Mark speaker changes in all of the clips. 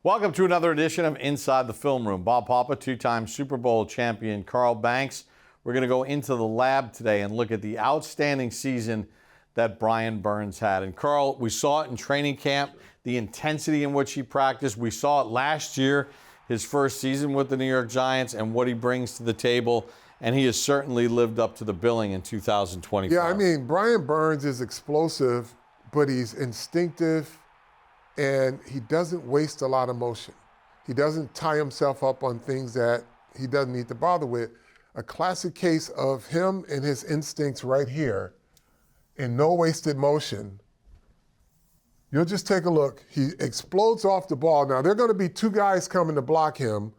Speaker 1: Welcome to another edition of Inside the Film Room. Bob Papa, two-time Super Bowl champion Carl Banks. We're going to go into the lab today and look at the outstanding season that Brian Burns had. And Carl, we saw it in training camp, the intensity in which he practiced. We saw it last year, his first season with the New York Giants, and what he brings to the table. And he has certainly lived up to the billing in 2025.
Speaker 2: Yeah, I mean, Brian Burns is explosive, but he's instinctive, and he doesn't waste a lot of motion. He doesn't tie himself up on things that he doesn't need to bother with. A classic case of him and his instincts right here, and no wasted motion. You'll just take a look. He explodes off the ball. Now, there are going to be two guys coming to block him,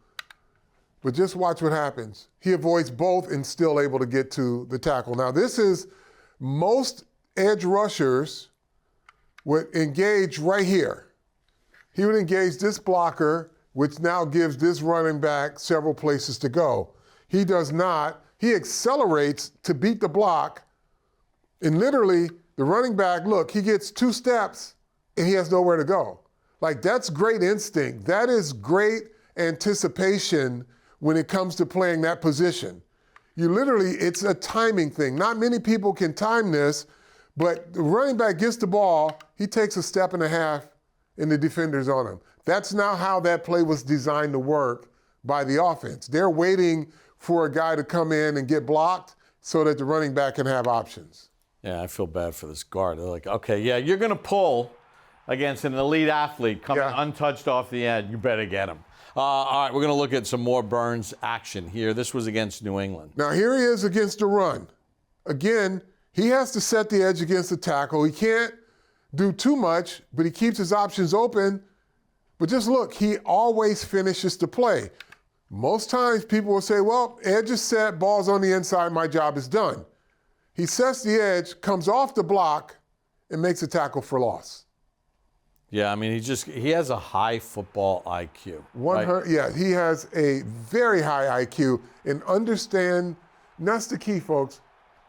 Speaker 2: but just watch what happens. He avoids both and still able to get to the tackle. Now, this is most edge rushers would engage right here. He would engage this blocker, which now gives this running back several places to go. He does not. He accelerates to beat the block, and literally the running back, look, he gets 2 steps and he has nowhere to go. Like, that's great instinct. That is great anticipation when it comes to playing that position. You literally, it's a timing thing. Not many people can time this, but the running back gets the ball, he takes a step and a half, and the defender's on him. That's not how that play was designed to work by the offense. They're waiting for a guy to come in and get blocked so that the running back can have options.
Speaker 1: Yeah, I feel bad for this guard. They're like, okay, yeah, you're going to pull against an elite athlete coming untouched off the end. You better get him. All right, we're going to look at some more Burns action here. This was against New England.
Speaker 2: Now, here he is against the run. Again, he has to set the edge against the tackle. He can't do too much, but he keeps his options open. But just look, he always finishes the play. Most times people will say, well, edge is set, ball's on the inside, my job is done. He sets the edge, comes off the block, and makes a tackle for loss.
Speaker 1: Yeah, I mean, he has a high football IQ. Right?
Speaker 2: Yeah, he has a very high IQ, and understand, and that's the key, folks.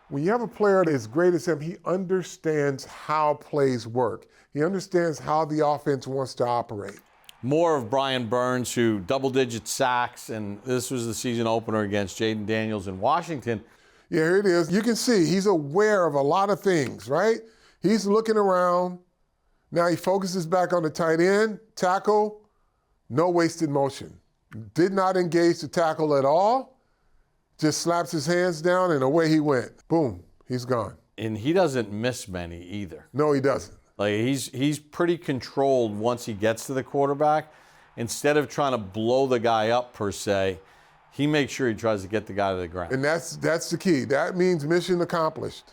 Speaker 2: When you have a player that is great as him, he understands how plays work. He understands how the offense wants to operate.
Speaker 1: More of Brian Burns, who double-digit sacks, and this was the season opener against Jaden Daniels in Washington.
Speaker 2: Yeah, here it is. You can see he's aware of a lot of things, right? He's looking around. Now he focuses back on the tight end, tackle, no wasted motion. Did not engage the tackle at all. Just slaps his hands down, and away he went. Boom, he's gone.
Speaker 1: And he doesn't miss many either.
Speaker 2: No, he doesn't.
Speaker 1: Like, he's pretty controlled once he gets to the quarterback. Instead of trying to blow the guy up, per se, he makes sure he tries to get the guy to the ground.
Speaker 2: And that's the key. That means mission accomplished.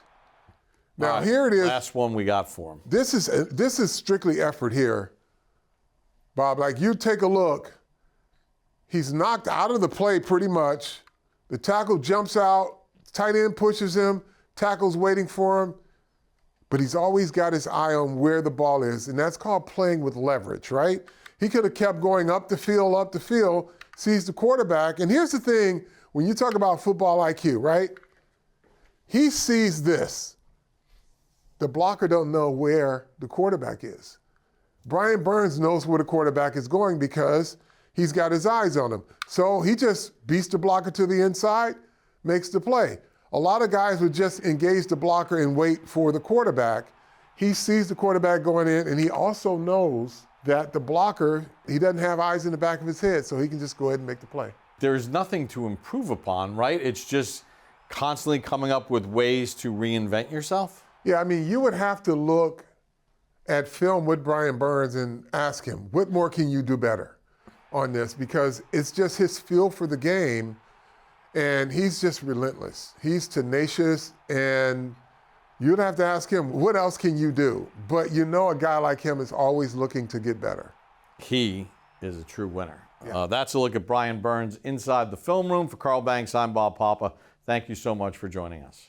Speaker 2: Now, here it is.
Speaker 1: Last one we got for him.
Speaker 2: This is strictly effort here, Bob. Like, you take a look. He's knocked out of the play pretty much. The tackle jumps out, tight end pushes him, tackle's waiting for him, but he's always got his eye on where the ball is, and that's called playing with leverage, right? He could have kept going up the field, sees the quarterback, and here's the thing, when you talk about football IQ, right? He sees this. The blocker don't know where the quarterback is. Brian Burns knows where the quarterback is going because he's got his eyes on him. So he just beats the blocker to the inside, makes the play. A lot of guys would just engage the blocker and wait for the quarterback. He sees the quarterback going in, and he also knows that the blocker, he doesn't have eyes in the back of his head, so he can just go ahead and make the play.
Speaker 1: There's nothing to improve upon, right? It's just constantly coming up with ways to reinvent yourself?
Speaker 2: Yeah, I mean, you would have to look at film with Brian Burns and ask him, what more can you do better on this? Because it's just his feel for the game, and he's just relentless. He's tenacious, and you'd have to ask him, what else can you do? But you know a guy like him is always looking to get better.
Speaker 1: He is a true winner.
Speaker 2: Yeah.
Speaker 1: That's a look at Brian Burns inside the film room. For Carl Banks, I'm Bob Papa. Thank you so much for joining us.